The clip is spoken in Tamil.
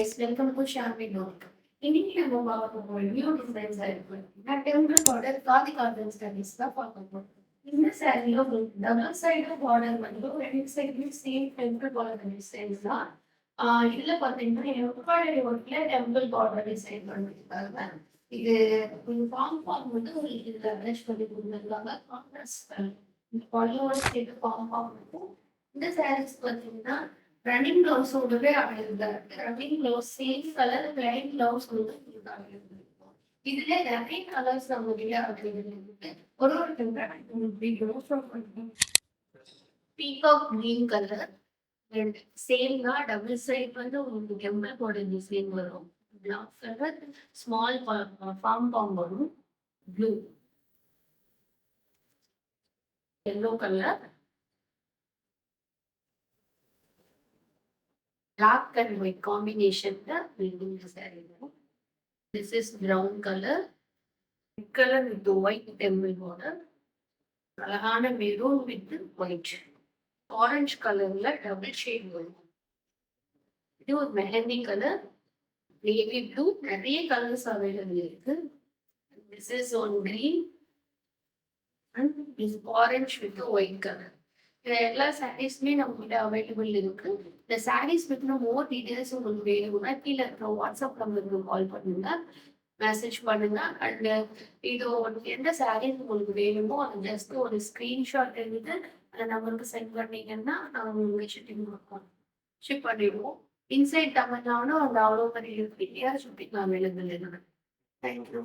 guys, welcome to Shammi Note. இன்னைக்கு நம்ம பார்க்க போற நியூ டிசைன்ஸா இருக்கு. நான் temple border khadi garden studies தான் பார்க்க போறோம். இந்த சாரியில உங்களுக்கு டபுள் சைடு பார்டர் வந்து ரெண்டு சைடுலயும் சேம் டெம்பிள் பார்டர் டிசைன்ஸ் தான். இதுல பாத்தீங்கன்னா எம்ப்ராய்டரி ஒர்க்ல டெம்பிள் பார்டர் டிசைன் பண்ணிருக்காங்க. இது ஃபார்ம் வந்து ஒரு இதுல அரேஞ்ச் பண்ணி கொடுத்துருக்காங்க. கான்ட்ராஸ்ட் இந்த பல்லுவோட சேர்த்து ஃபார்ம் இருக்கும். இந்த சாரீஸ் பாத்தீங்கன்னா ரன்னிங் பிளவுஸோடவே அவைலபிளா இருக்கு. Running blouse same colour plain blouse வந்து உங்களுக்கு அவைலபிள் இருக்கும். இதுல நிறைய கலர்ஸ் நம்ம கிட்ட அவைலபிள் இருக்கு. ஒரு peacock green colour and same தான் டபுள் சைட் வந்து உங்களுக்கு கெம்மல் போட டிசைன் வரும். பிளாக் கலர் ஸ்மால் ஃபார்ம் வரும். Blue yellow colour black and white combination building saree. This is brown color. Red color with the white temple border. அழகான மெரூன் வித் ஒயிட். ஆரஞ்சு கலர்ல டபுள் ஷேட் வரும். இது ஒரு மெஹந்தி கலர். Navy blue. நிறைய கலர்ஸ் அவைலபிள் இருக்கு. This is one green and this orange with white colour. எல்லா சாரீஸுமே நம்ம கிட்ட அவைலபிள் இருக்கு. இந்த சாரீஸ் பற்றின மோர் டீடைல்ஸ் உங்களுக்கு வேணும்னா கீழே இருக்கிற வாட்ஸ்அப் நம்பருக்கு கால் பண்ணுங்க, மெசேஜ் பண்ணுங்க. அண்ட் இது எந்த சாரீஸ் உங்களுக்கு வேணுமோ அது ஜஸ்ட் ஒரு ஸ்க்ரீன்ஷாட் எடுத்து அந்த நம்பருக்கு சென்ட் பண்ணீங்கன்னா நாங்கள் உங்களுக்கு ஷிப் பண்ணிடுவோம். இன்சைட் தமிழ்நாடு அந்த அவ்வளோ பெரிய இந்தியா ஷிப்பிங் அவைலபிள் இருக்கு. தேங்க்யூ.